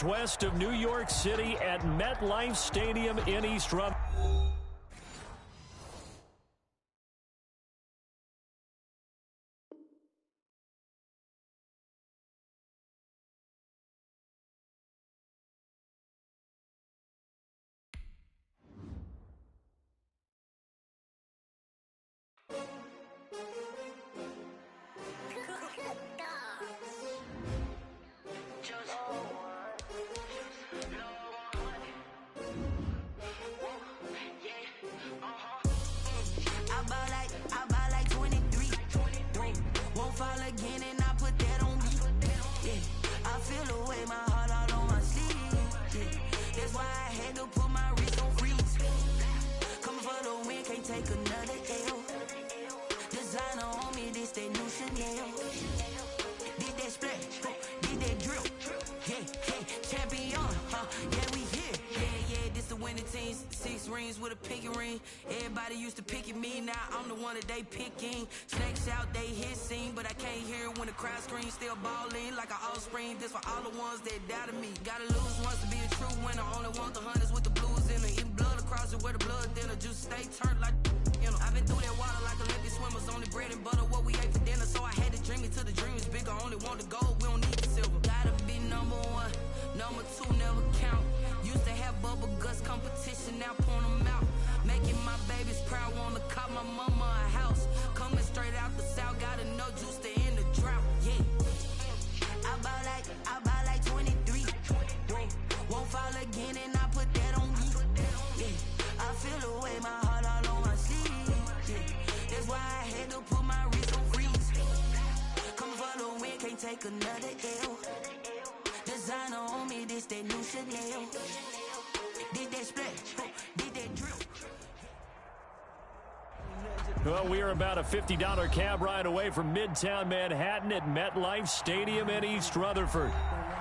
West of New York City at MetLife Stadium in East Rutherford. With a pinky ring, everybody used to pick at me. Now I'm the one that they picking. Snakes out, they hissing, but I can't hear when the crowd screams. Still balling like an offspring. This for all the ones that doubted me. Gotta lose once to be a true winner. Only want the hunters with the blues in it. Eating blood across it where the blood thinner. Juice stay turned like you know. I've been through that water like Olympic swimmers. Only bread and butter what we ate for dinner. So I had to dream it till the dream is bigger. Only want the gold, we don't need the silver. Gotta be number one, number two never count. Used to have bubble guts competition, now point them out. Making my babies proud, wanna cop my mama a house. Coming straight out the south, got enough juice to end the drought. Yeah, I buy like 23. Won't fall again, and I put that on me. Yeah, I feel the way, my heart all on my sleeve. Yeah, that's why I had to put my wrist on freeze. Coming for the win, can't take another L. Designer on me, this that new Chanel. Did that splash, did that drill. Well, we are about a $50 cab ride away from Midtown Manhattan at MetLife Stadium in East Rutherford.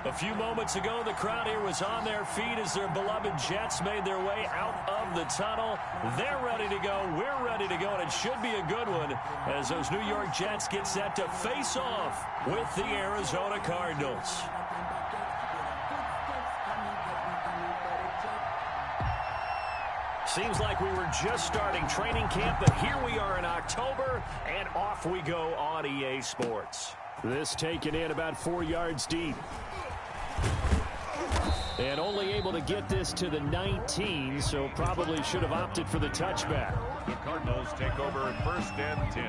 A few moments ago, the crowd here was on their feet as their beloved Jets made their way out of the tunnel. They're ready to go. We're ready to go, and it should be a good one as those New York Jets get set to face off with the Arizona Cardinals. Seems like we were just starting training camp, but here we are in October, and off we go on EA Sports. This taken in about 4 yards deep. And only able to get this to the 19, so probably should have opted for the touchback. The Cardinals take over first and 10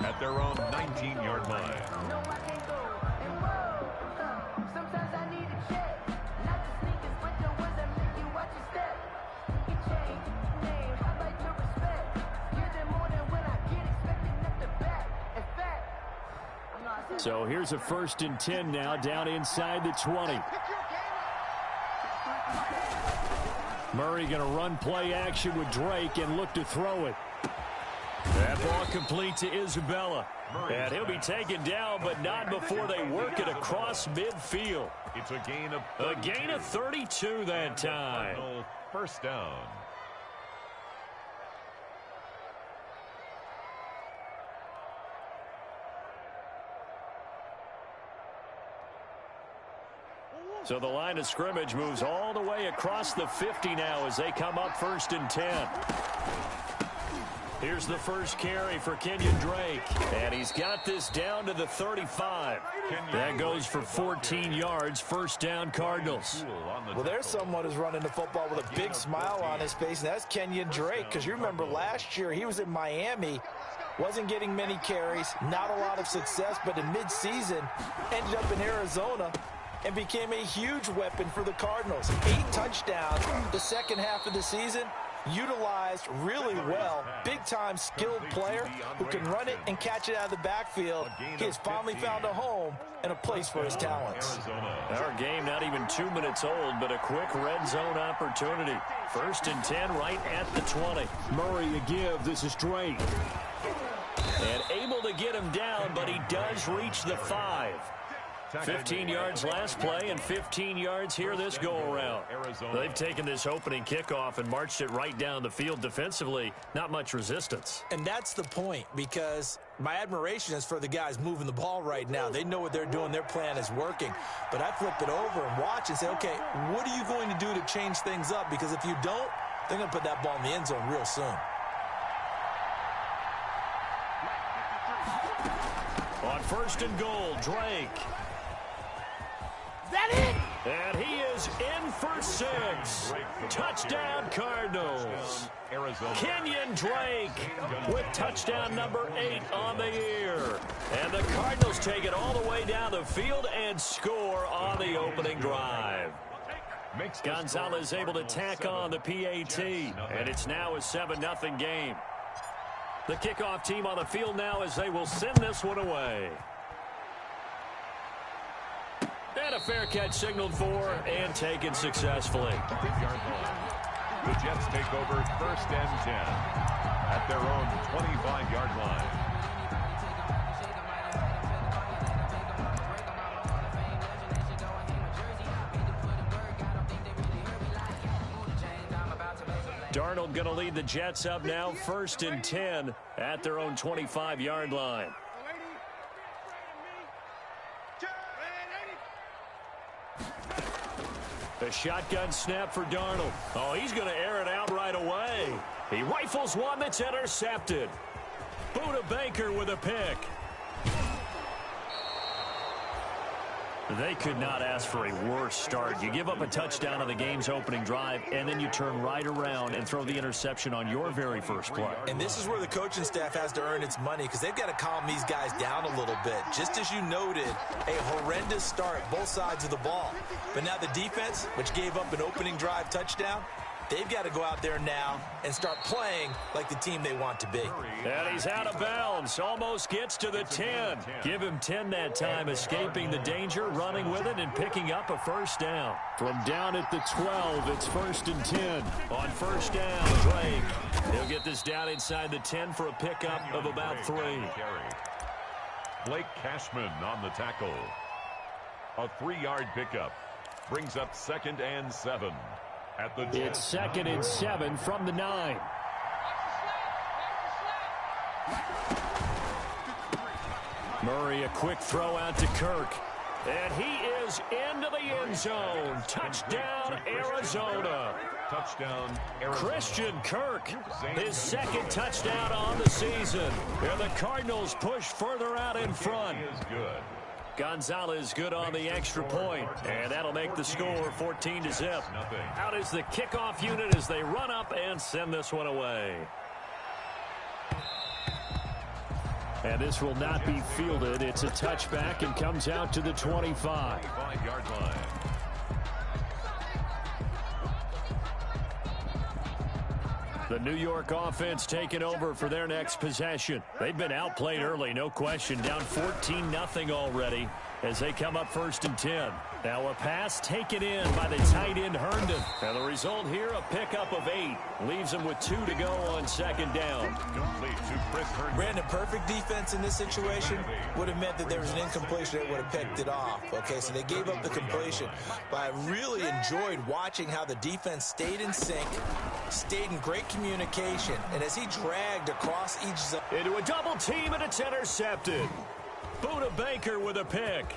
at their own 19-yard line. So here's a 1st and 10 now, down inside the 20. Murray going to run play action with Drake and look to throw it. That ball complete to Isabella. And he'll be taken down, but not before they work it across midfield. It's a gain of 32 that time. First down. So the line of scrimmage moves all the way across the 50 now as they come up 1st and 10. Here's the first carry for Kenyon Drake. And he's got this down to the 35. That goes for 14 yards. First down, Cardinals. Well, there's someone who's running the football with a big smile on his face, and that's Kenyon Drake. Because you remember last year he was in Miami. Wasn't getting many carries, not a lot of success, but in midseason ended up in Arizona and became a huge weapon for the Cardinals. 8 touchdowns the second half of the season, utilized really well. Big-time skilled player who can run it and catch it out of the backfield. He has finally found a home and a place for his talents. Our game not even 2 minutes old, but a quick red zone opportunity. 1st and 10 right at the 20. Murray a give. This is Drake. And able to get him down, but he does reach the 5. 15 yards last play and 15 yards here this go-around. They've taken this opening kickoff and marched it right down the field defensively. Not much resistance. And that's the point, because My admiration is for the guys moving the ball right now. They know what they're doing. Their plan is working. But I flip it over and watch and say, okay, what are you going to do to change things up? Because if you don't, they're going to put that ball in the end zone real soon. On 1st and goal, Drake. Is that it? And he is in for 6. Touchdown, Cardinals. Kenyon Drake with touchdown number 8 on the year. And the Cardinals take it all the way down the field and score on the opening drive. Gonzalez able to tack on the PAT, and it's now a 7-0 game. The kickoff team on the field now as they will send this one away. And a fair catch signaled for and taken successfully. The Jets take over 1st and 10 at their own 25-yard line. Darnold going to lead the Jets up now, 1st and 10 at their own 25-yard line. The shotgun snap for Darnold. Oh, he's going to air it out right away. He rifles one that's intercepted. Buda Baker with a pick. They could not ask for a worse start. You give up a touchdown on the game's opening drive, and then you turn right around and throw the interception on your very first play. And this is where the coaching staff has to earn its money because they've got to calm these guys down a little bit. Just as you noted, a horrendous start, both sides of the ball. But now the defense, which gave up an opening drive touchdown, they've got to go out there now and start playing like the team they want to be. And he's out of bounds. Almost gets to the 10. Give him 10 that time, escaping the danger, running with it, and picking up a first down. From down at the 12, it's 1st and 10. On first down, Drake. He'll get this down inside the 10 for a pickup of about 3. Blake Cashman on the tackle. A 3-yard pickup brings up 2nd and 7. At the 10. It's 2nd and 7 from the 9. Murray, a quick throw out to Kirk. And he is into the end zone. Touchdown, Arizona. Touchdown, Arizona. Christian Kirk, his 2nd touchdown on the season. And the Cardinals push further out in front. He is good. Gonzalez good on the extra point, and that'll make the score 14-0. Out is the kickoff unit as they run up and send this one away. And this will not be fielded. It's a touchback and comes out to the 25. 25-yard line. The New York offense taking over for their next possession. They've been outplayed early, no question. Down 14-0 already as they come up 1st and 10. Now a pass taken in by the tight end Herndon. And the result here, a pickup of 8. Leaves them with 2 to go on 2nd down. Complete to Chris Herndon. Brandon, perfect defense in this situation would have meant that there was an incompletion that would have picked it off. Okay, so they gave up the completion. But I really enjoyed watching how the defense stayed in sync, stayed in great communication, and as he dragged across each zone. Into a double team, and it's intercepted. Buda Baker with a pick.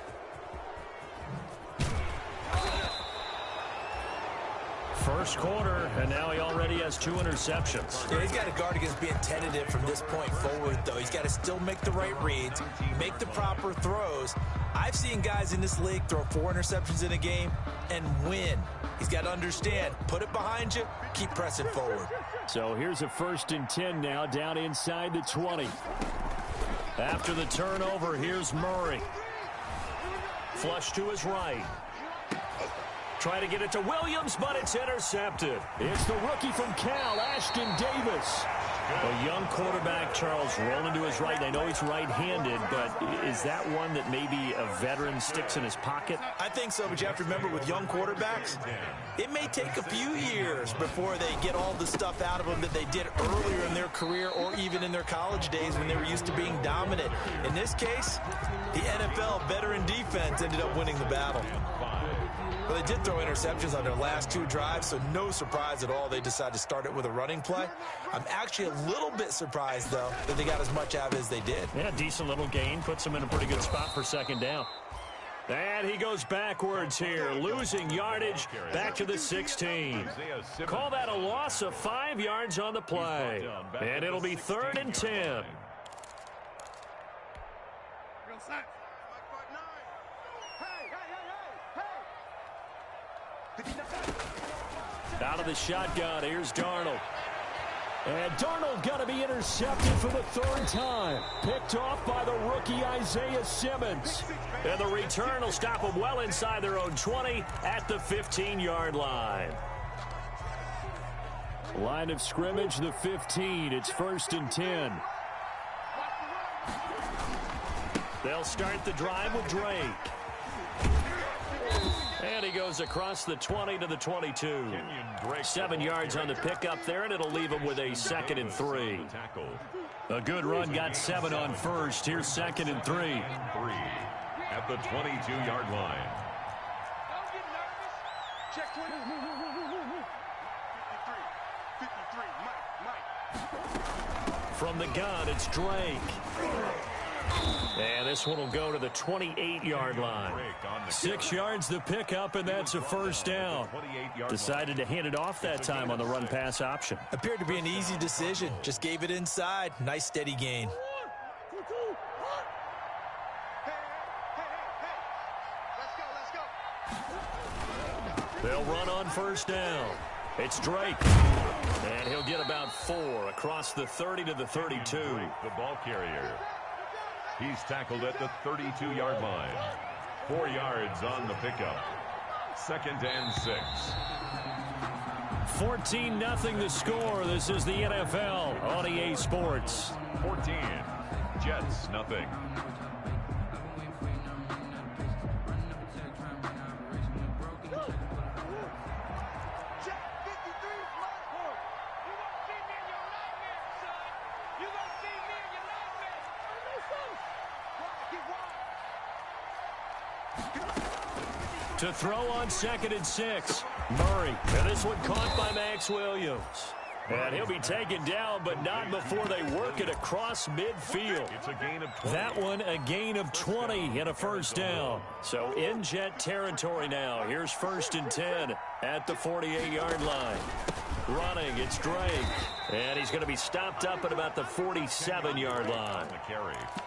First quarter, and now he already has 2 interceptions. Yeah, he's got to guard against being tentative from this point forward, though. He's got to still make the right reads, make the proper throws. I've seen guys in this league throw 4 interceptions in a game and win. He's got to understand, put it behind you, keep pressing forward. So here's a 1st and 10 now, down inside the 20. After the turnover, here's Murray. Flush to his right. Try to get it to Williams, but it's intercepted. It's the rookie from Cal, Ashton Davis. A young quarterback, Charles, rolling to his right. I know he's right-handed, but is that one that maybe a veteran sticks in his pocket? I think so, but you have to remember with young quarterbacks, it may take a few years before they get all the stuff out of them that they did earlier in their career or even in their college days when they were used to being dominant. In this case, the NFL veteran defense ended up winning the battle. Well, they did throw interceptions on their last 2 drives, so no surprise at all they decided to start it with a running play. I'm actually a little bit surprised, though, that they got as much out of it as they did. Yeah, decent little gain. Puts them in a pretty good spot for second down. And he goes backwards here, losing yardage back to the 16. Call that a loss of 5 yards on the play. And it'll be 3rd and 10. Out of the shotgun, here's Darnold. And Darnold going to be intercepted for the 3rd time. Picked off by the rookie Isaiah Simmons. And the return will stop them well inside their own 20 at the 15-yard line. Line of scrimmage, the 15. It's 1st and 10. They'll start the drive with Drake. And he goes across the 20 to the 22. 7 yards on the pickup there, and it'll leave him with a 2nd and 3. A good run, got 7 on first. Here's 2nd and 3. At the 22-yard line. From the gun, it's Drake. And this one will go to the 28-yard line. 6 yards the pickup, and that's a 1st down. Decided to hand it off that time on the run-pass option. Appeared to be an easy decision. Just gave it inside. Nice steady gain. They'll run on 1st down. It's Drake. And he'll get about 4 across the 30 to the 32. The ball carrier. He's tackled at the 32-yard line. 4 yards on the pickup. 2nd and 6. 14-0 the score. This is the NFL on EA Sports. 14. Jets, nothing. To throw on 2nd and 6. Murray. And this one caught by Max Williams. And he'll be taken down, but not before they work it across midfield. It's a gain of 20. That one a gain of 20 and a 1st down. So in Jet territory now. Here's 1st and 10 at the 48-yard line. Running, it's Drake. And he's going to be stopped up at about the 47-yard line.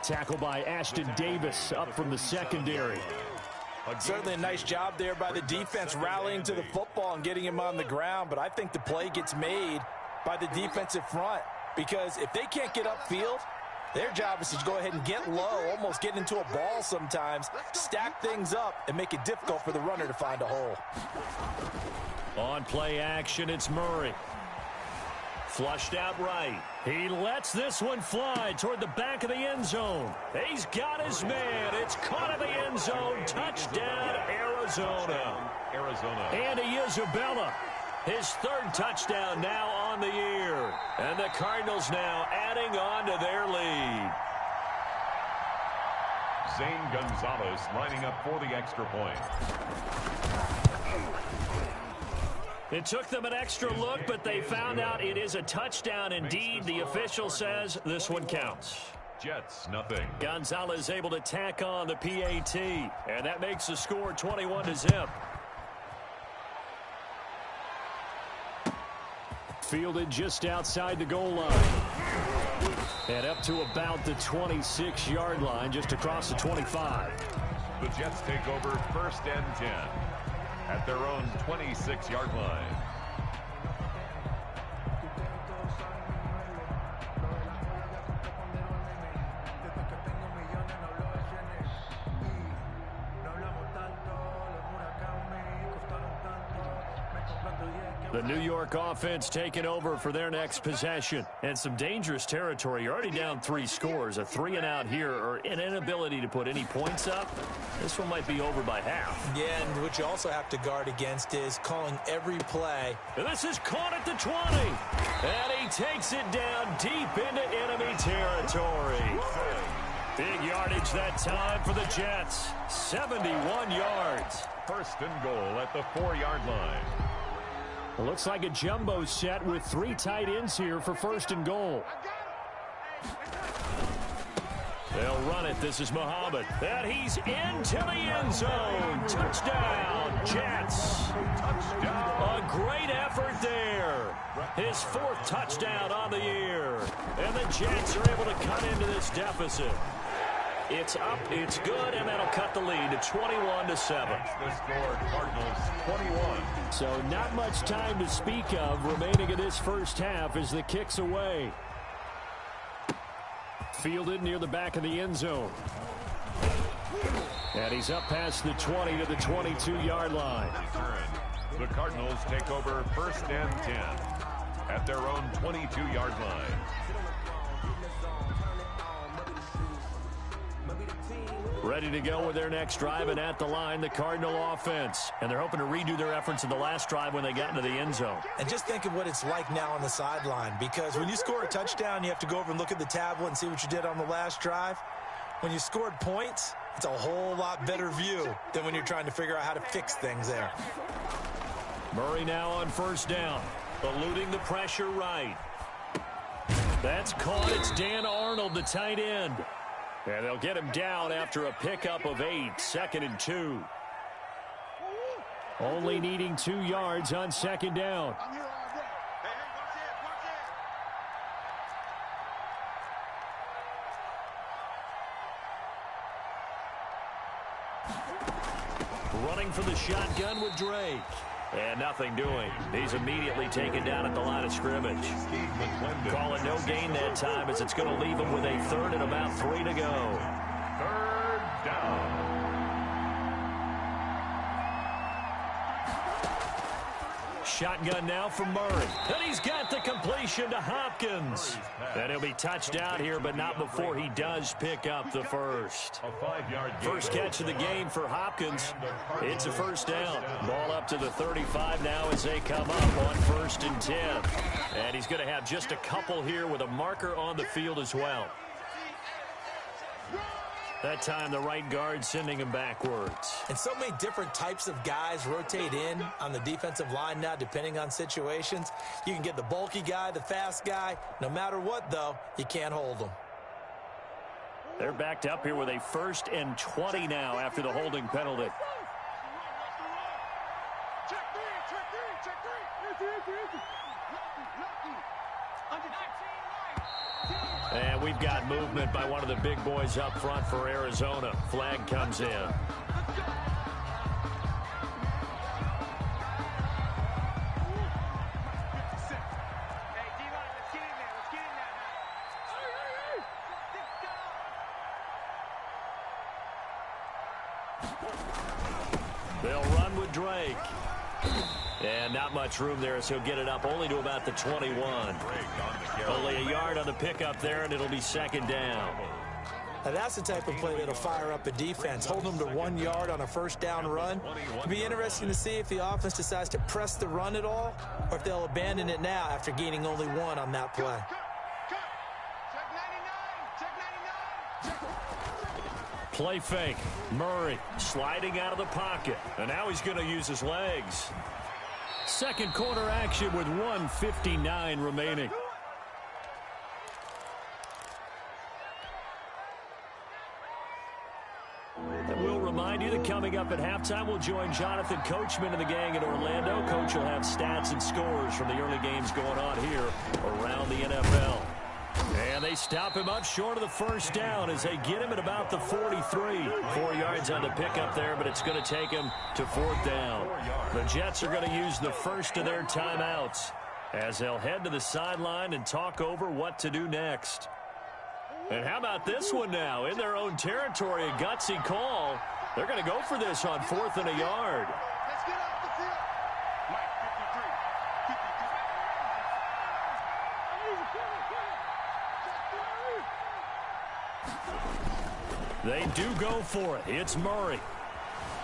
Tackle by Ashton Davis up from the secondary. Certainly a nice job there by the defense rallying to the football and getting him on the ground, but I think the play gets made by the defensive front because if they can't get upfield, their job is to go ahead and get low, almost get into a ball sometimes, stack things up, and make it difficult for the runner to find a hole. On play action, it's Murray. Flushed out right. He lets this one fly toward the back of the end zone. He's got his man. It's caught in the end zone. Touchdown, Arizona. Andy Isabella, his 3rd touchdown now on the year. And the Cardinals now adding on to their lead. Zane Gonzalez lining up for the extra point. It took them an extra look, but they found out it is a touchdown indeed. The official says this one counts. Jets, nothing. Gonzalez able to tack on the PAT, and that makes the score 21-0. Fielded just outside the goal line. And up to about the 26-yard line, just across the 25. The Jets take over 1st and 10. At their own 26-yard line. The New York offense taking over for their next possession. And some dangerous territory. You're already down 3 scores. A 3-and-out here or an inability to put any points up. This one might be over by half. Yeah, and what you also have to guard against is calling every play. And this is caught at the 20. And he takes it down deep into enemy territory. Big yardage that time for the Jets. 71 yards. First and goal at the 4-yard line. It looks like a jumbo set with 3 tight ends here for first and goal. They'll run it. This is Muhammad. And he's into the end zone. Touchdown, Jets. Touchdown. A great effort there. His 4th touchdown on the year. And the Jets are able to cut into this deficit. It's up, it's good, and that'll cut the lead to 21-7. The score, Cardinals 21. So not much time to speak of remaining in this first half as the kick's away. Fielded near the back of the end zone. And he's up past the 20 to the 22-yard line. The Cardinals take over first and 10 at their own 22-yard line. Ready to go with their next drive, and at the line, the Cardinal offense. And they're hoping to redo their efforts in the last drive when they got into the end zone. And just think of what it's like now on the sideline, because when you score a touchdown, you have to go over and look at the tablet and see what you did on the last drive. When you scored points, it's a whole lot better view than when you're trying to figure out how to fix things there. Murray now on first down, eluding the pressure right. That's caught. It's Dan Arnold, the tight end. And they'll get him down after a pickup of 8, 2nd and 2. Only needing 2 yards on second down. Running for the shotgun with Drake. And nothing doing. He's immediately taken down at the line of scrimmage. Call it no gain that time as it's going to leave him with a 3rd and about 3 to go. 3rd down. Shotgun now from Murray. And he's got the completion to Hopkins. And he'll be touched down here, but not before he does pick up the first. First catch of the game for Hopkins. It's a first down. Ball up to the 35 now as they come up on 1st and 10. And he's going to have just a couple here with a marker on the field as well. That time, the right guard sending him backwards. And so many different types of guys rotate in on the defensive line now, depending on situations. You can get the bulky guy, the fast guy. No matter what, though, you can't hold them. They're backed up here with a 1st and 20 now after the holding penalty. And we've got movement by one of the big boys up front for Arizona. Flag comes in. They'll run with Drake. And not much room there, so he'll get it up only to about the 21. Only a yard on the pickup there, and it'll be 2nd down. Now that's the type of play that'll fire up a defense. Hold them to 1 yard on a first down run. It'll be interesting to see if the offense decides to press the run at all, or if they'll abandon it now after gaining only 1 on that play. Play fake. Murray sliding out of the pocket. And now he's going to use his legs. Second quarter action with 1:59 remaining. And we'll remind you that coming up at halftime, we'll join Jonathan Coachman and the gang in Orlando. Coach will have stats and scores from the early games going on here around the NFL. And they stop him up short of the first down as they get him at about the 43. 4 yards on the pickup there, but it's going to take him to 4th down. The Jets are going to use the first of their timeouts as they'll head to the sideline and talk over what to do next. And how about this one now? In their own territory, a gutsy call. They're going to go for this on 4th and a yard. Let's get off the field. Mike 53. They do go for it. It's Murray.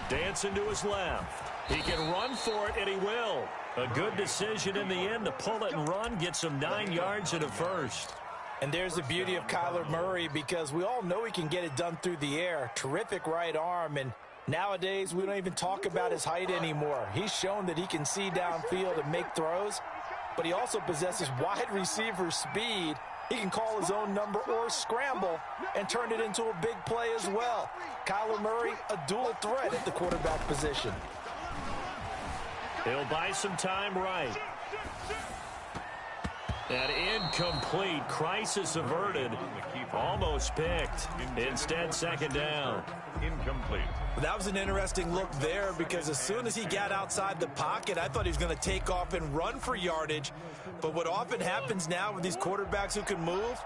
Dancing to his left. He can run for it, and he will. A good decision in the end to pull it and run. Gets him 9 yards and a first. And there's the beauty of Kyler Murray, because we all know he can get it done through the air. Terrific right arm, and nowadays we don't even talk about his height anymore. He's shown that he can see downfield and make throws, but he also possesses wide receiver speed. He can call his own number or scramble and turn it into a big play as well. Kyler Murray, a dual threat at the quarterback position. He'll buy some time right. That incomplete. Crisis averted. Almost picked. Instead, second down. Incomplete. That was an interesting look there, because as soon as he got outside the pocket, I thought he was going to take off and run for yardage. But what often happens now with these quarterbacks who can move,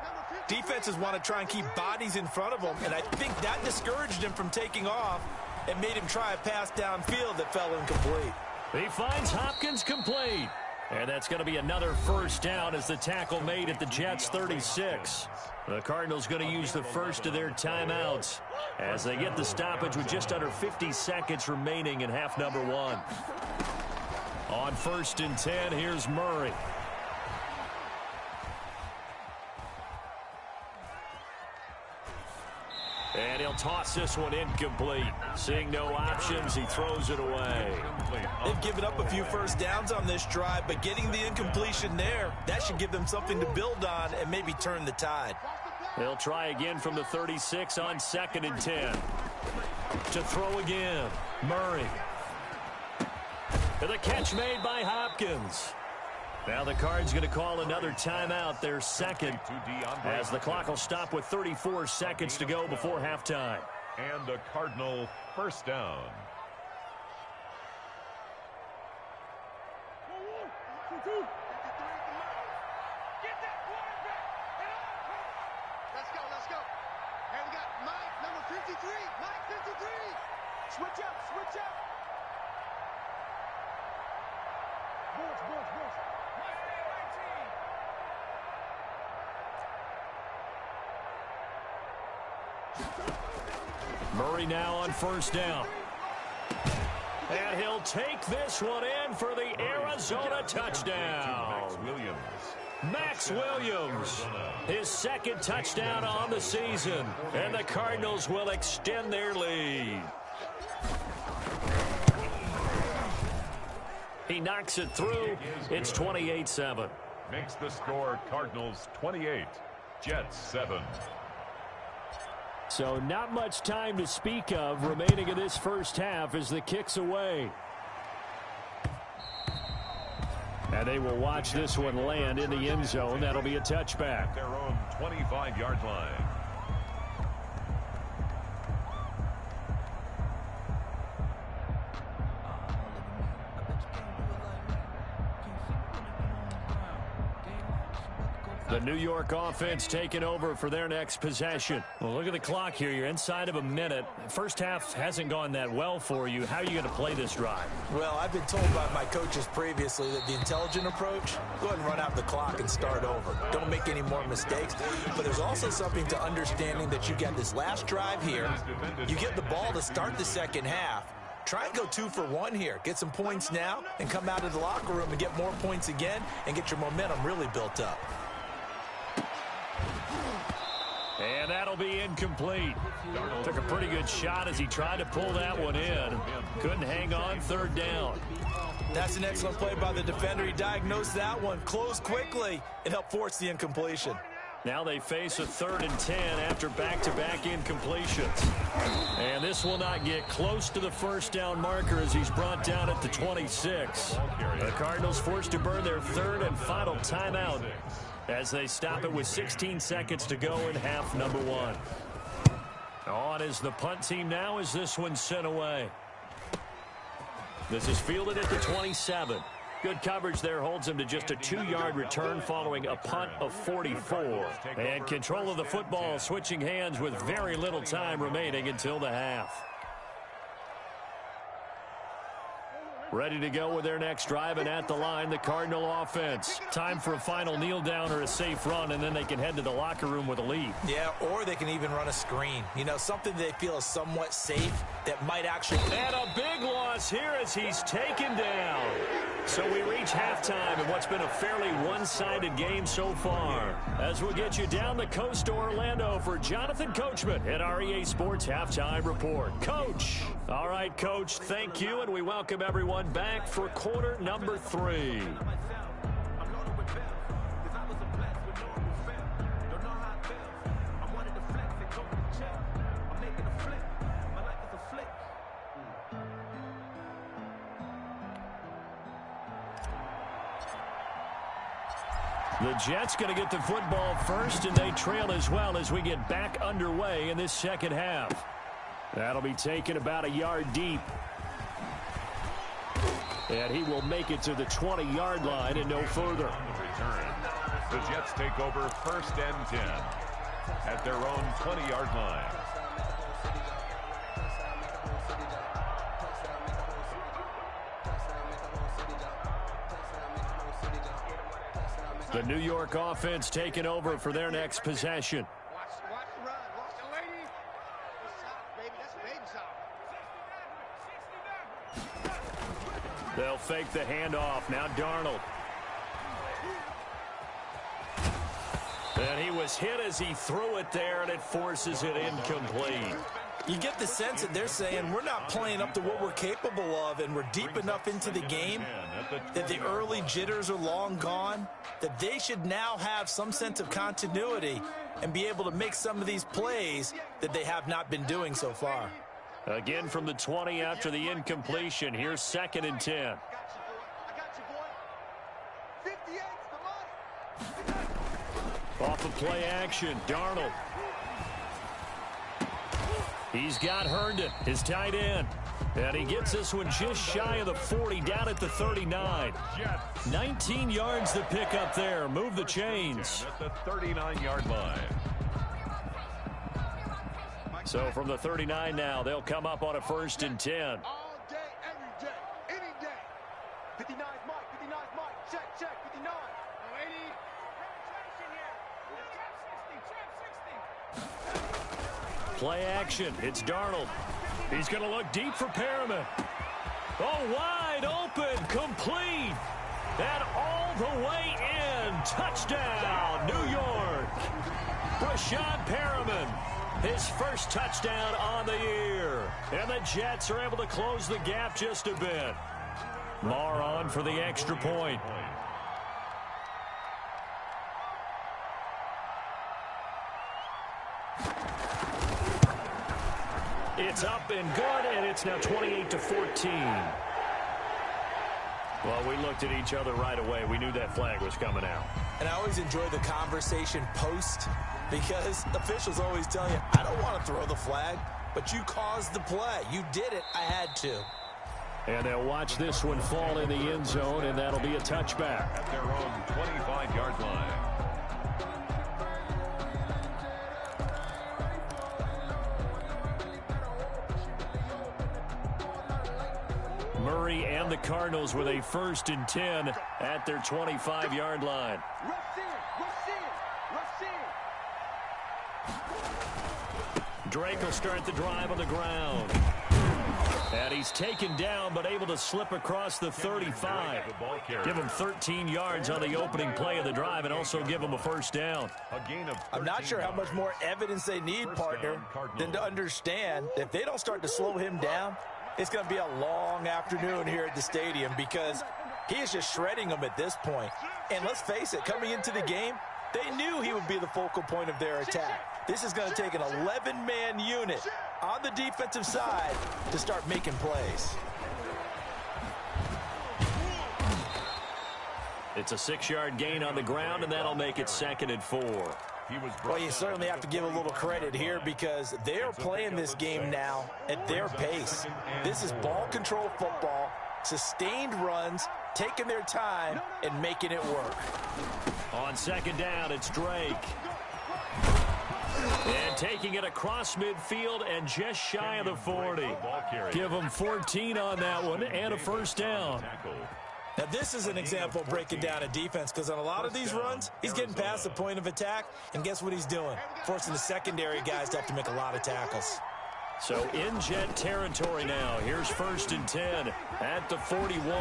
defenses want to try and keep bodies in front of them, and I think that discouraged him from taking off and made him try a pass downfield that fell incomplete. He finds Hopkins complete. And that's going to be another first down as the tackle made at the Jets' 36. The Cardinals going to use the first of their timeouts as they get the stoppage with just under 50 seconds remaining in half number one. On 1st and 10, here's Murray. And he'll toss this one incomplete. Seeing no options, he throws it away. They've given up a few first downs on this drive, but getting the incompletion there, that should give them something to build on and maybe turn the tide. They'll try again from the 36 on 2nd and 10. To throw again, Murray. And the catch made by Hopkins. Now the Cards going to call another timeout, their second, as the clock will stop with 34 seconds to go before halftime. And a Cardinal first down. Let's go. And we got Mike, number 53. Mike, 53. Switch up. Bulls. Murray now on first down. And he'll take this one in for the Arizona touchdown. Max Williams, his second touchdown on the season. And the Cardinals will extend their lead. He knocks it through. It's 28-7. Makes the score Cardinals 28, Jets 7. So not much time to speak of remaining in this first half as the kick's away. And they will watch this one land in the end zone. That'll be a touchback. Their own 25-yard line. The New York offense taking over for their next possession. Well, look at the clock here. You're inside of a minute. First half hasn't gone that well for you. How are you going to play this drive? Well, I've been told by my coaches previously that the intelligent approach, go ahead and run out the clock and start over. Don't make any more mistakes. But there's also something to understanding that you get this last drive here. You get the ball to start the second half. Try and go 2 for 1 here. Get some points now and come out of the locker room and get more points again and get your momentum really built up. And that'll be incomplete. Took a pretty good shot as he tried to pull that one in. Couldn't hang on, third down. That's an excellent play by the defender. He diagnosed that one, closed quickly, and helped force the incompletion. Now they face a 3rd and 10 after back-to-back incompletions. And this will not get close to the first down marker as he's brought down at the 26. The Cardinals forced to burn their 3rd and final timeout as they stop it with 16 seconds to go in half number one. On is the punt team now as this one's sent away. This is fielded at the 27. Good coverage there holds him to just a 2-yard return following a punt of 44. And control of the football switching hands with very little time remaining until the half. Ready to go with their next drive, and at the line, the Cardinal offense. Time for a final kneel down or a safe run, and then they can head to the locker room with a lead. Yeah, or they can even run a screen. You know, something they feel is somewhat safe that might actually... And a big loss here as he's taken down. So we reach halftime in what's been a fairly one-sided game so far. As we'll get you down the coast to Orlando for Jonathan Coachman at our EA Sports Halftime Report. Coach. All right, Coach, thank you, and we welcome everyone back for quarter number 3. The Jets going to get the football first, and they trail as well as we get back underway in this second half. That'll be taken about a yard deep. And he will make it to the 20-yard line and no further. Return. The Jets take over 1st and 10 at their own 20-yard line. The New York offense taking over for their next possession. Watch the run. Watch the lady. That's soft, baby. That's baby soft. They'll fake the handoff. Now Darnold. And he was hit as he threw it there, and it forces it incomplete. You get the sense that they're saying we're not playing up to what we're capable of, and we're deep enough into the game that the early jitters are long gone, that they should now have some sense of continuity and be able to make some of these plays that they have not been doing so far. Again from the 20 after the incompletion. Here's 2nd and 10. I got you, boy. 58's the money. Off of play action, Darnold. He's got Herndon, his tight end. And he gets this one just shy of the 40, down at the 39. 19 yards to pick up there. Move the chains. At the 39-yard line. So from the 39 now, they'll come up on a 1st and 10. All day, every day, any day. 59's Mike. 59's Mike. Check. 59. Lady. Play action. It's Darnold. He's going to look deep for Perriman. Oh, wide open. Complete. And all the way in. Touchdown, New York. Brashad Perriman. His first touchdown on the year. And the Jets are able to close the gap just a bit. Marr on for the extra point. It's up and good, and it's now 28-14. Well, we looked at each other right away. We knew that flag was coming out. And I always enjoy the conversation post, because officials always tell you, I don't want to throw the flag, but you caused the play. You did it. I had to. And they'll watch this one fall in the end zone, and that'll be a touchback. At their own 25-yard line. Murray and the Cardinals with a 1st and 10 at their 25-yard line. Drake will start the drive on the ground. And he's taken down, but able to slip across the 35. Give him 13 yards on the opening play of the drive and also give him a 1st down. I'm not sure how much more evidence they need, partner, than to understand that if they don't start to slow him down, it's going to be a long afternoon here at the stadium, because he is just shredding them at this point. And let's face it, coming into the game, they knew he would be the focal point of their attack. This is going to take an 11-man unit on the defensive side to start making plays. It's a 6-yard gain on the ground, and that'll make it 2nd and 4. Well, you certainly have to give a little credit here, because they are playing this game now at their pace. This is ball control football, sustained runs, taking their time, and making it work. On 2nd down, it's Drake. And taking it across midfield and just shy of the 40. Give him 14 on that one and a 1st down. Now, this is an example of breaking down a defense, because on a lot of these runs, he's getting past the point of attack, and guess what he's doing? Forcing the secondary guys to have to make a lot of tackles. So in Jet territory now. Here's 1st and 10 at the 41.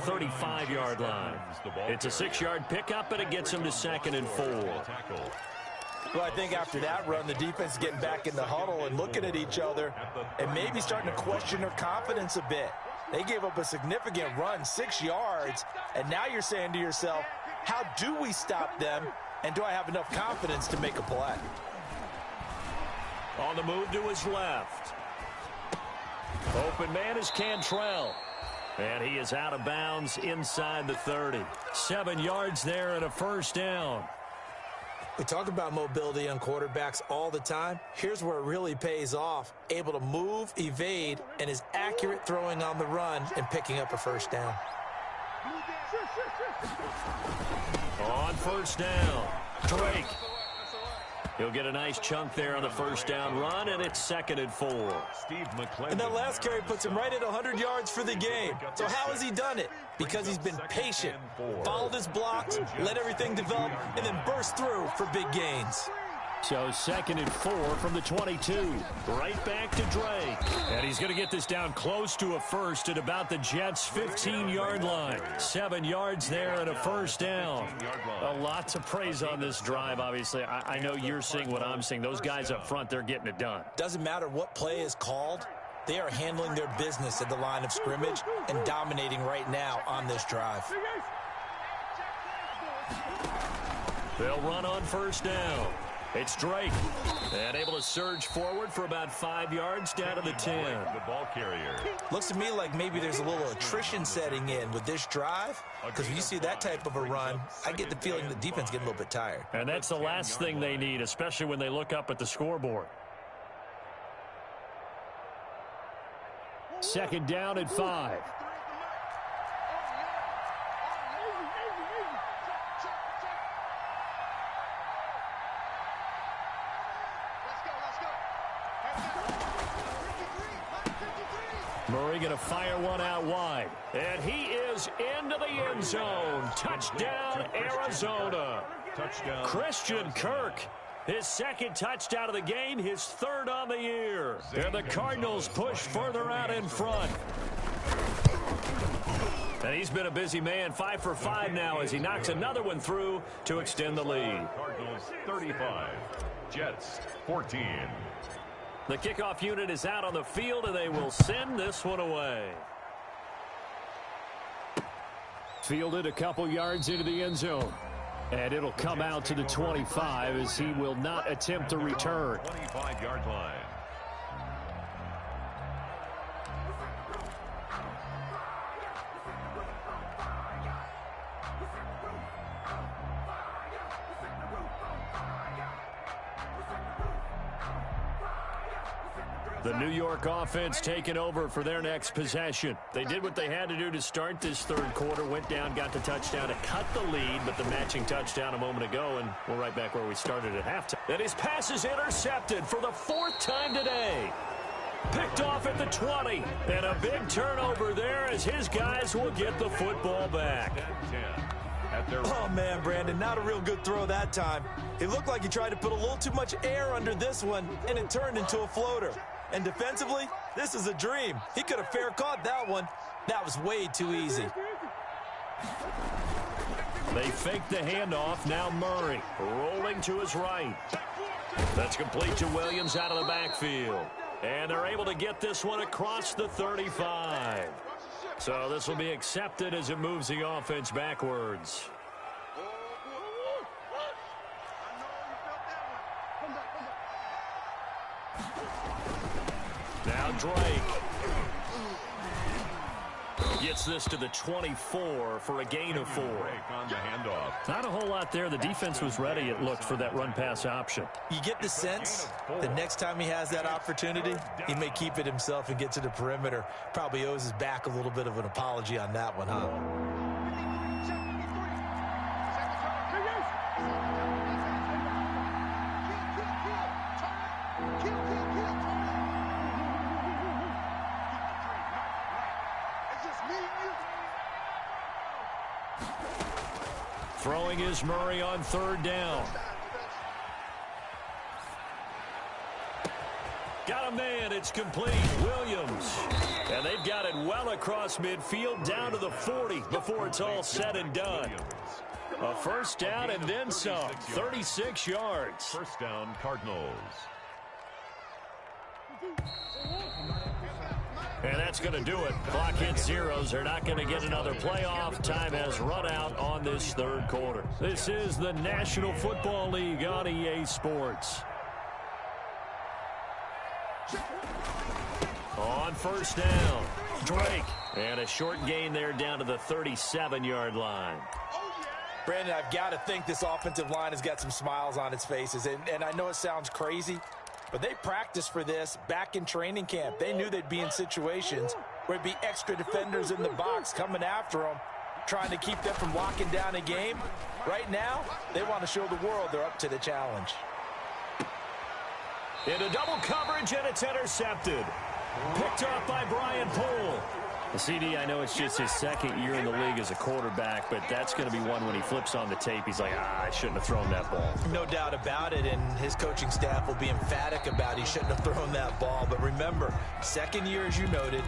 35-yard line. It's a 6-yard pickup, and it gets him to 2nd and 4. Well, I think after that run, the defense is getting back in the huddle and looking at each other and maybe starting to question their confidence a bit. They gave up a significant run, 6 yards, and now you're saying to yourself, how do we stop them, and do I have enough confidence to make a play? On the move to his left. Open man is Cantrell. And he is out of bounds inside the 30. 7 yards there and a first down. We talk about mobility on quarterbacks all the time. Here's where it really pays off. Able to move, evade, and is accurate throwing on the run and picking up a first down. On first down, Drake. He'll get a nice chunk there on the first down run, and it's 2nd and 4. And that last carry puts him right at 100 yards for the game. So how has he done it? Because he's been patient, followed his blocks, let everything develop, and then burst through for big gains. So 2nd and 4 from the 22. Right back to Drake. And he's going to get this down close to a first at about the Jets' 15-yard line. 7 yards there and a first down. A lot to praise on this drive, obviously. I know you're seeing what I'm seeing. Those guys up front, they're getting it done. Doesn't matter what play is called. They are handling their business at the line of scrimmage and dominating right now on this drive. They'll run on first down. It's Drake, and able to surge forward for about 5 yards down to the 10. The ball carrier. Looks to me like maybe there's a little attrition setting in with this drive, because when you see that type of a run, I get the feeling the defense getting a little bit tired. And that's the last thing they need, especially when they look up at the scoreboard. 2nd down and 5. Murray going to fire one out wide. And he is into the end zone. Touchdown, Arizona. Touchdown. Christian Kirk. His 2nd touchdown of the game, his 3rd on the year. And the Cardinals push further out in front. And he's been a busy man, 5 for 5 now as he knocks another one through to extend the lead. Cardinals 35, Jets 14. The kickoff unit is out on the field, and they will send this one away. Fielded a couple yards into the end zone. And it'll come out to the 25 as he will not attempt to return. 25-yard line. The New York offense taking over for their next possession. They did what they had to do to start this 3rd quarter. Went down, got the touchdown to cut the lead, but the matching touchdown a moment ago, and we're right back where we started at halftime. And his pass is intercepted for the 4th time today. Picked off at the 20, and a big turnover there as his guys will get the football back. Oh, man, Brandon, not a real good throw that time. It looked like he tried to put a little too much air under this one, and it turned into a floater. And defensively, this is a dream. He could have fair caught that one. That was way too easy. They fake the handoff. Now Murray rolling to his right. That's complete to Williams out of the backfield. And they're able to get this one across the 35. So this will be accepted as it moves the offense backwards. Now Drake gets this to the 24 for a gain of 4. On the handoff. Not a whole lot there. The defense was ready, it looked, for that run-pass option. You get the sense the next time he has that opportunity, he may keep it himself and get to the perimeter. Probably owes his back a little bit of an apology on that one, huh? Throwing is Murray on 3rd down. Got a man. It's complete. Williams. And they've got it well across midfield down to the 40 before it's all said and done. A first down and then some. 36 yards. First down, Cardinals. And that's going to do it. Clock hits zeros. They're not going to get another playoff. Time has run out on this third quarter. This is the National Football League on EA Sports. On first down, Drake. And a short gain there down to the 37-yard line. Brandon, I've got to think this offensive line has got some smiles on its faces. And I know it sounds crazy, but they practiced for this back in training camp. They knew they'd be in situations where it'd be extra defenders in the box coming after them, trying to keep them from locking down a game. Right now, they want to show the world they're up to the challenge. Into double coverage, and it's intercepted. Picked off by Brian Poole. The CD, I know it's just his second year in the league as a quarterback, but that's going to be one when he flips on the tape. He's like, I shouldn't have thrown that ball. No doubt about it, and his coaching staff will be emphatic about he shouldn't have thrown that ball. But remember, second year, as you noted,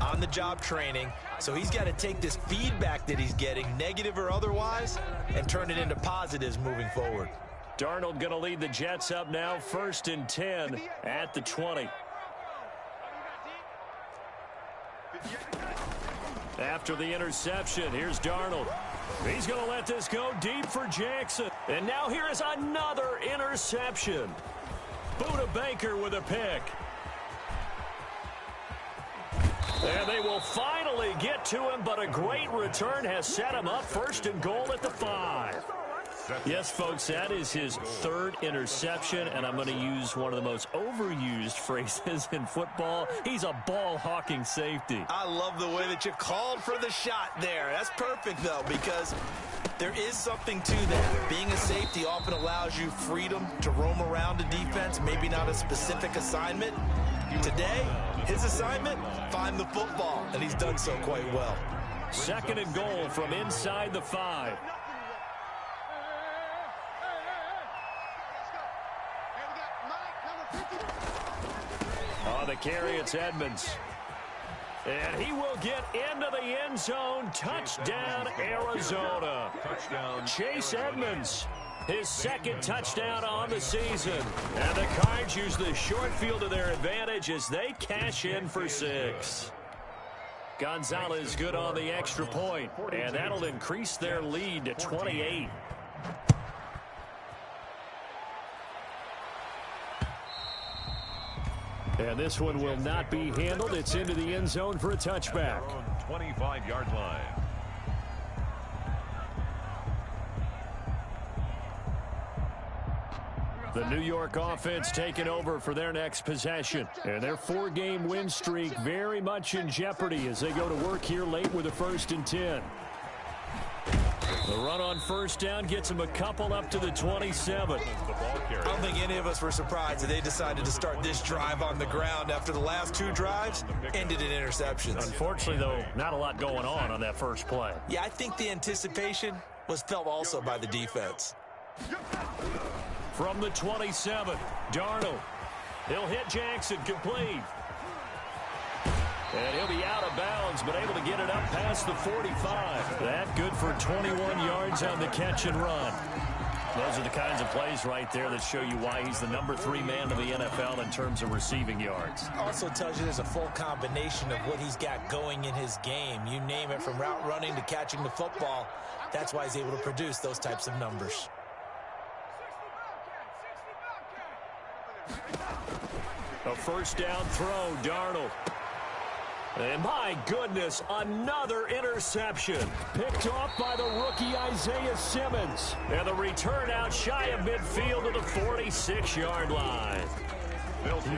on-the-job training, so he's got to take this feedback that he's getting, negative or otherwise, and turn it into positives moving forward. Darnold going to lead the Jets up now, 1st and 10 at the 20. After the interception, here's Darnold. He's going to let this go deep for Jackson. And now here is another interception. Buda Baker with a pick. And they will finally get to him, but a great return has set him up 1st and goal at the 5. Yes, folks, that is his 3rd interception, and I'm going to use one of the most overused phrases in football. He's a ball-hawking safety. I love the way that you called for the shot there. That's perfect, though, because there is something to that. Being a safety often allows you freedom to roam around a defense, maybe not a specific assignment. Today, his assignment, find the football, and he's done so quite well. 2nd and goal from inside the 5. On the carry, it's Edmonds. And he will get into the end zone. Touchdown, Arizona. Touchdown, Chase Edmonds, his 2nd touchdown on the season. And the Cards use the short field to their advantage as they cash in for 6. Gonzalez good on the extra point, and that'll increase their lead to 28. And this one will not be handled. It's into the end zone for a touchback. 25-yard line. The New York offense taking over for their next possession. And their 4-game win streak very much in jeopardy as they go to work here late with a 1st and 10. The run on first down gets them a couple up to the 27. I don't think any of us were surprised that they decided to start this drive on the ground after the last 2 drives ended in interceptions. Unfortunately, though, not a lot going on that first play. Yeah, I think the anticipation was felt also by the defense. From the 27, Darnold. He'll hit Jackson, complete. And he'll be out of bounds, but able to get it up past the 45. That good for 21 yards on the catch and run. Those are the kinds of plays right there that show you why he's the number 3 man in the NFL in terms of receiving yards. Also tells you there's a full combination of what he's got going in his game. You name it, from route running to catching the football. That's why he's able to produce those types of numbers. A first down throw, Darnold. And my goodness, another interception. Picked off by the rookie Isaiah Simmons. And the return out shy of midfield to the 46-yard line.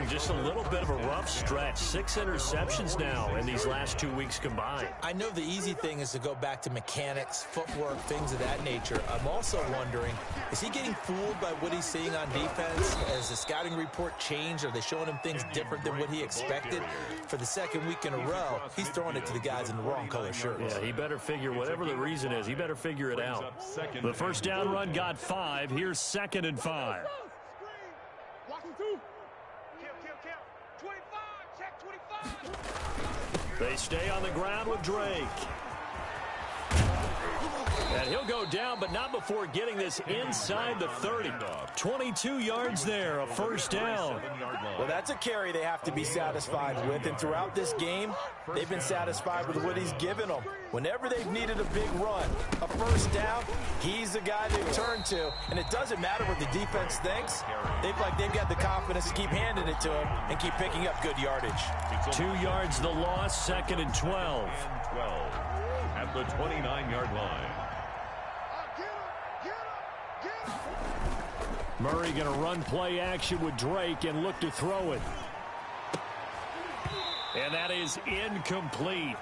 Just a little bit of a rough stretch. 6 interceptions now in these last 2 weeks combined. I know the easy thing is to go back to mechanics, footwork, things of that nature. I'm also wondering, is he getting fooled by what he's seeing on defense? Has the scouting report changed? Are they showing him things different than what he expected? For the 2nd week in a row, he's throwing it to the guys in the wrong color shirts. Yeah, he better figure, whatever the reason is, he better figure it out. The first down run got 5. Here's 2nd and 5. They stay on the ground with Drake. And he'll go down, but not before getting this inside the 30. 22 yards there, a first down. Well, that's a carry they have to be satisfied with, and throughout this game, they've been satisfied with what he's given them. Whenever they've needed a big run, a first down, he's the guy they turn to, and it doesn't matter what the defense thinks. They've got the confidence to keep handing it to him and keep picking up good yardage. 2 yards the loss, 2nd and 12. At the 29-yard line. Murray going to run play action with Drake and look to throw it. And that is incomplete.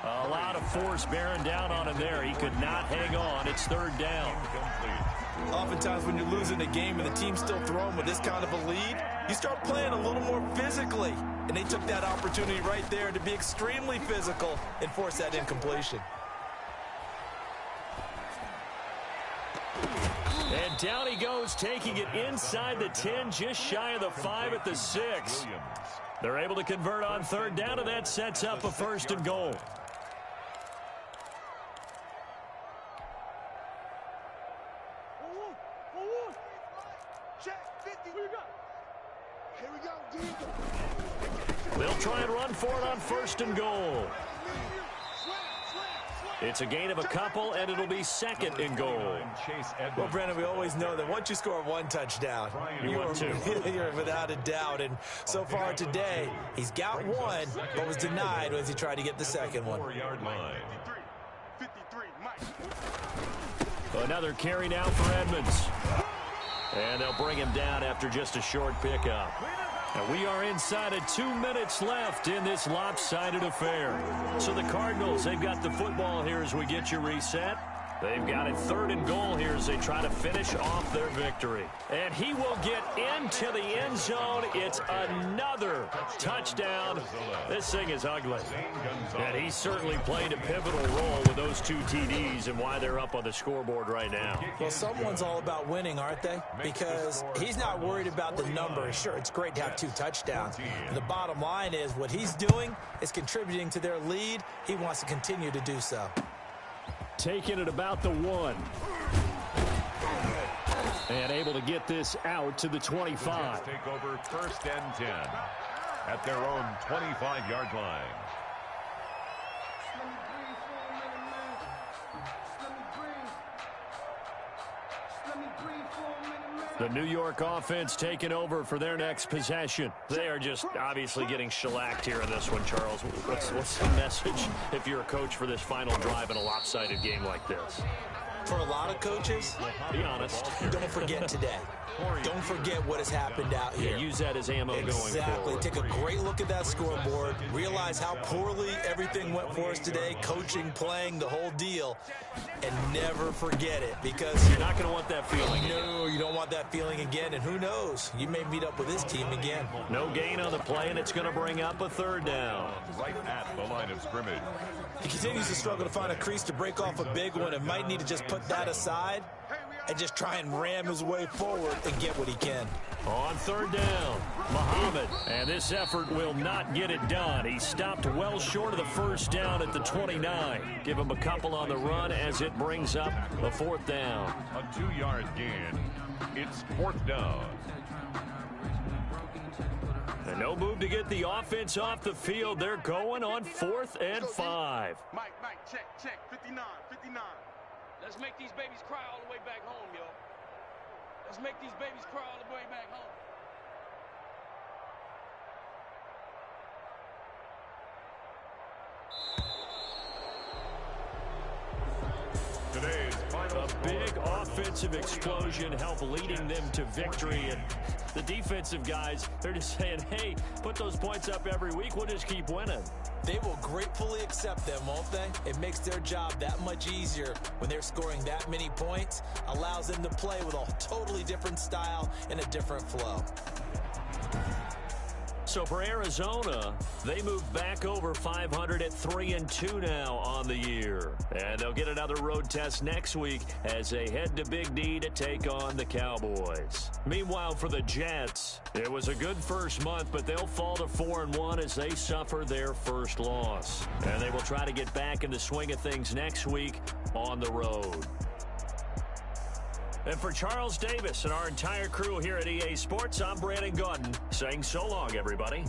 A lot of force bearing down on him there. He could not hang on. It's 3rd down. Oftentimes when you're losing a game and the team's still throwing with this kind of a lead, you start playing a little more physically. And they took that opportunity right there to be extremely physical and force that incompletion. And down he goes, taking it inside the 10, just shy of the 5 at the 6. They're able to convert on 3rd down, and that sets up a 1st and goal. They'll try and run for it on 1st and goal. It's a gain of a couple, and it'll be 2nd and goal. Well, Brennan, we always know that once you score 1 touchdown, you're without a doubt. And so far today, he's got 1, but was denied as he tried to get the 2nd one. Another carry now for Edmonds. And they'll bring him down after just a short pickup. And we are inside of 2 minutes left in this lopsided affair. So the Cardinals, they've got the football here as we get you reset. They've got it 3rd and goal here as they try to finish off their victory. And he will get into the end zone. It's another touchdown. This thing is ugly. And he certainly played a pivotal role with those 2 TDs and why they're up on the scoreboard right now. Well, someone's all about winning, aren't they? Because he's not worried about the number. Sure, it's great to have 2 touchdowns. But the bottom line is what he's doing is contributing to their lead. He wants to continue to do so. Taking it about the 1. And able to get this out to the 25. Take over 1st and 10 at their own 25-yard line. The New York offense taking over for their next possession. They are just obviously getting shellacked here in this one, Charles. What's the message if you're a coach for this final drive in a lopsided game like this? For a lot of coaches, be honest. Don't forget today. Don't forget what has happened out here. Yeah, use that as ammo going forward. Exactly. Take a great look at that scoreboard. Realize how poorly everything went for us today. Coaching, playing, the whole deal. And never forget it, because you're not going to want that feeling again. No, you don't want that feeling again. And who knows? You may meet up with this team again. No gain on the play, and it's going to bring up a 3rd down. Right at the line of scrimmage. He continues to struggle to find a crease to break off a big one and might need to just put that aside and just try and ram his way forward and get what he can. On 3rd down, Muhammad. And this effort will not get it done. He stopped well short of the 1st down at the 29. Give him a couple on the run as it brings up the 4th down. A 2-yard gain. It's 4th down. And no move to get the offense off the field. They're going on 4th and 5. Mike, check, 59. Let's make these babies cry all the way back home, yo. Let's make these babies cry all the way back home. Today's final a big offensive explosion helped leading them to victory. And the defensive guys, they're just saying, hey, put those points up every week. We'll just keep winning. They will gratefully accept them, won't they? It makes their job that much easier when they're scoring that many points. Allows them to play with a totally different style and a different flow. So for Arizona, they move back over 500 at 3-2 now on the year. And they'll get another road test next week as they head to Big D to take on the Cowboys. Meanwhile, for the Jets, it was a good first month, but they'll fall to 4-1 as they suffer their first loss. And they will try to get back in the swing of things next week on the road. And for Charles Davis and our entire crew here at EA Sports, I'm Brandon Gaudin saying so long, everybody.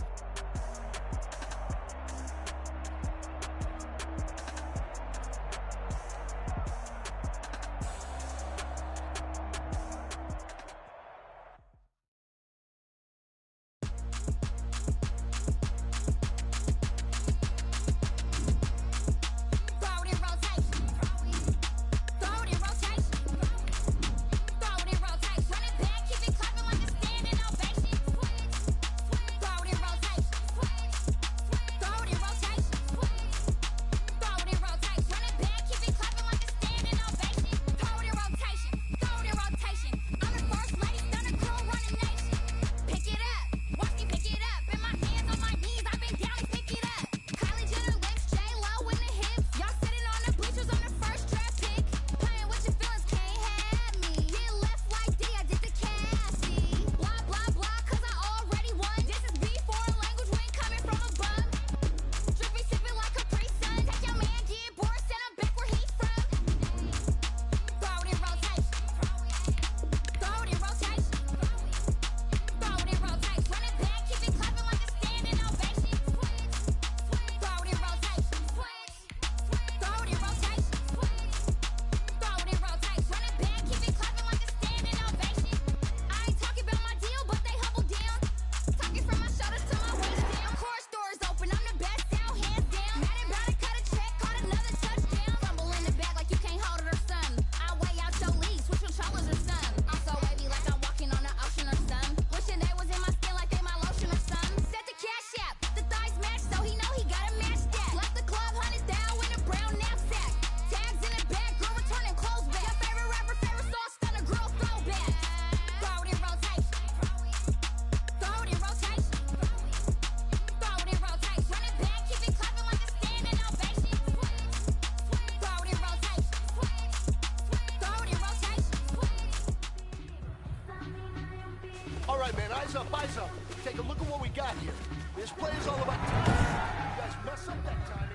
Eyes up. Take a look at what we got here. This play is all about timing. You guys mess up that timing.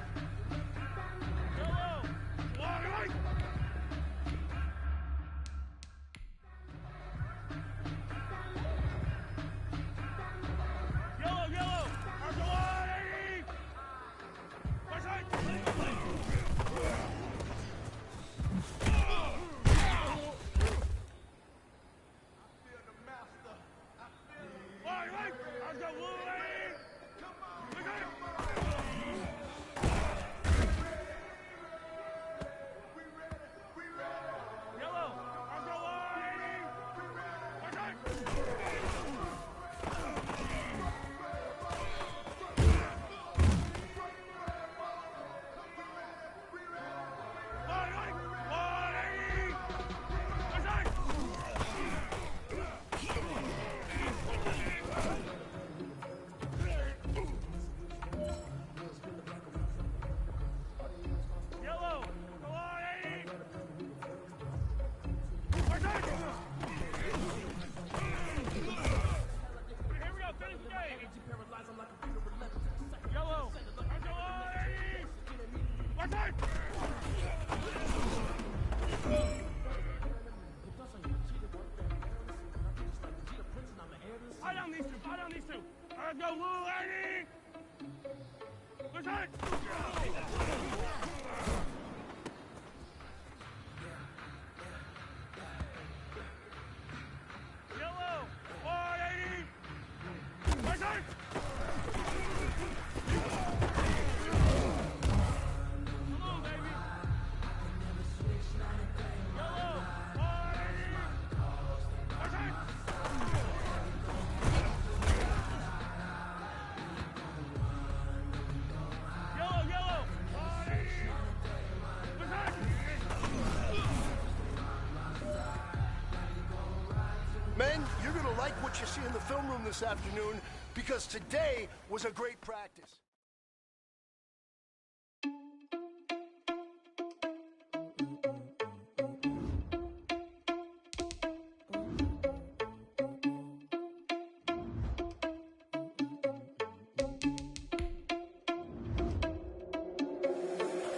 Men, you're going to like what you see in the film room this afternoon because today was a great practice.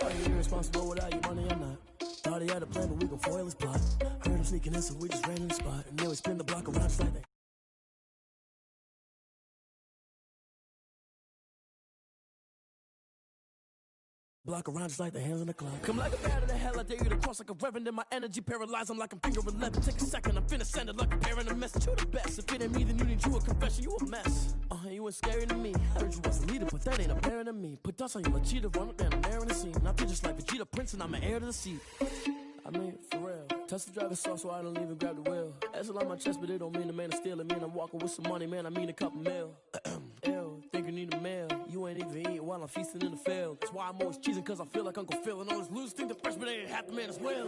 Are you irresponsible without your money or not? Thought he had a plan, but we gon' foil his plot. Heard him sneaking in, so we just ran in the spot. And then we spin the block around just like that. Block around just like the hands on the clock. Come like a bat of the hell, I dare you to cross like a reverend. In my energy paralyzed, I'm like I'm finger 11. Take a second, I'm finna send it like a parent a message. You the best, if it ain't me, then you need you a confession. You a mess, you ain't scary to me. Heard you was a leader, but that ain't apparent to me. Put dust on you, cheetah, run up down, I'm there in the scene. I feel just like Vegeta Prince and I'm an heir to the seat. I mean, for real. Touch the driver's sauce so I don't even grab the wheel. That's on my chest, but it don't mean the man is stealing. Man, I'm walking with some money, man, I mean a couple mil. Ew, think you need a meal. You ain't even eating while I'm feasting in the field. That's why I'm always cheesing, cause I feel like Uncle Phil. And all those losers think the freshman ain't half the man as well.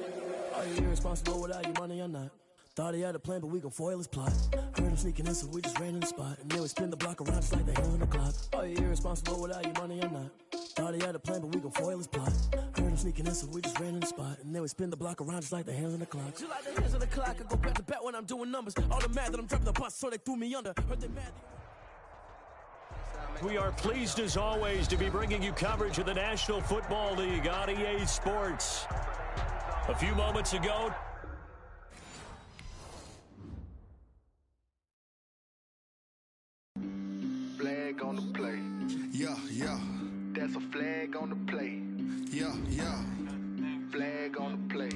Are you irresponsible without your money or not? Thought he had a plan, but we gon' foil his plot. Heard him sneaking in, so we just ran in the spot. And then we spin the block around just like the hands on the clock. Are you irresponsible without your money or not? Thought he had a plan, but we gon' foil his plot. Heard him sneaking in, so we just ran in the spot. And then we spin the block around just like the hands on the clock. Just like the hands on the clock, I go back to back when I'm doing numbers. All the mad that I'm driving the bus, so they threw me under. Heard they mad. We are pleased as always to be bringing you coverage of the National Football League on EA Sports. A few moments ago, flag on the play. Yeah, yeah. That's a flag on the play. Yeah, yeah. Flag on the play.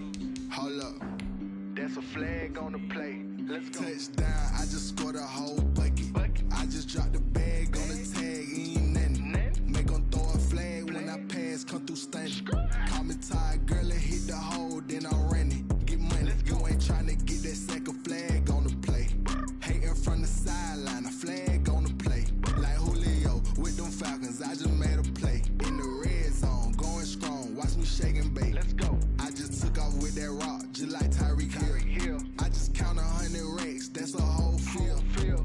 Hold up. That's a flag on the play. Let's go. Touchdown, I just scored a whole bucket. I just dropped the bag on the tag, ain't nothing. Make them throw a flag when I pass, come through stunning. Call me tired, girl, and hit the hole, then I'm running. Get money, you ain't tryna get that second flag on the play. Hating from the sideline, a flag on the play. Like Julio with them Falcons, I just made a play. In the red zone, going strong, watch me shake and bake. Let's go. I just took off with that rock, just like Tyreek Hill. I just count 100 racks, that's a whole field.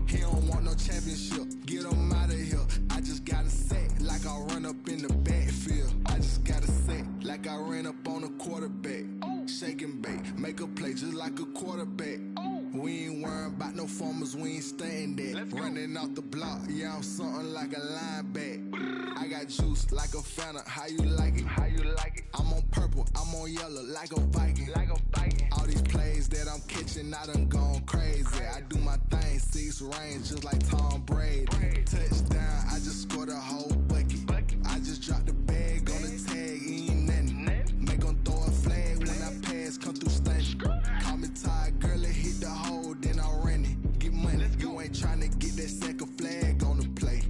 He don't want no championship, get him out of here. I just gotta set like I run up in the backfield. I just gotta set like I ran up on a quarterback. Shake and bake, make a play just like a quarterback. We ain't worrying about no formers, we ain't staying there. Running off the block, yeah, I'm something like a linebacker. I got juice like a Fanta, how you like it? How you like it? I'm on purple, I'm on yellow like a Viking. Like a Viking. All these plays that I'm catching, I done gone crazy. I do my thing, 6 range just like Tom Brady. Touchdown, I just scored a whole bucket. I just dropped the bag on the tag, ain't nothing. Make them throw a flag when I pass, come through stunning. Call me tired, girl, and hit the hole, then I'm running. Get money, you ain't tryna get that second flag on the play.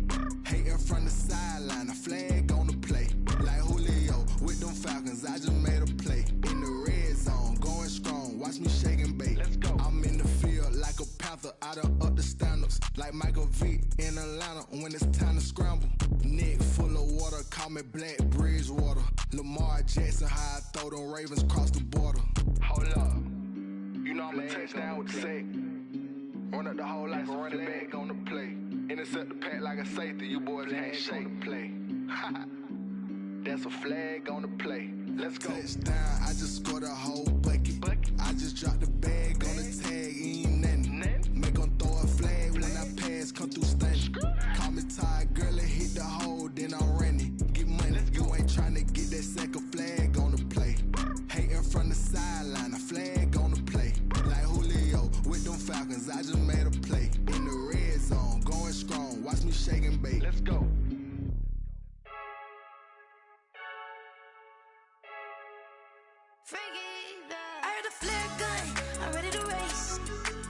Hating from the sideline, a flag on the play. Like Julio with them Falcons, I just made a play. In the red zone, going strong, watch me shake and bake. Let's go. I'm in the field like a panther, I done up the standards. Like Michael Vick in Atlanta when it's time to scramble. Neck full of water, call me Black Bridgewater. Lamar Jackson, how I throw them Ravens cross the border. Hold up. You know I'm a touchdown with the sack. Run up the whole like a running back on the play. Intercept the pack like a safety, you boys ain't shake the play. That's a flag on the play. Let's go. Touchdown, I just scored a whole bucket. I just dropped the bag on the tag, ain't nothing. Make them throw a flag when I pass, come through stunning. Call me tired, girl, and hit the hole, then I'm running. Get money, you ain't tryna get that second flag on the play. Hating from the sideline, a flag on the play. Like Julio with them Falcons, I just made a play. In the red zone, going strong, watch me shake and bake. Let's go. I heard the flare gun, I'm ready to race.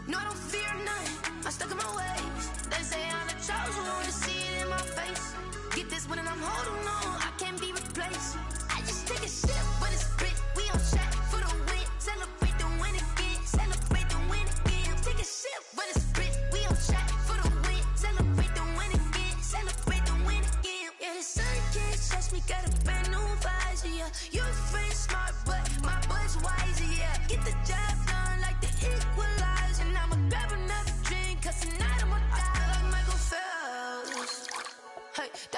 No, I don't fear none, I'm stuck in my ways. They say I'm the chosen one, to see it in my face. Get this one and I'm holding on, I can't be replaced. I just take a sip when it's split, we on track for the win. Celebrate the win again, celebrate the win again. Take a sip when it's split, we on track for the win. Celebrate the win again, celebrate the win again. Yeah, the sun can't touch me, got a brand new visor, yeah. You're friend smart, but my boy's wiser, yeah. Get the job done like the equalizer. And I'ma grab another drink, cause tonight I'ma die like Michael Phelps. Hey,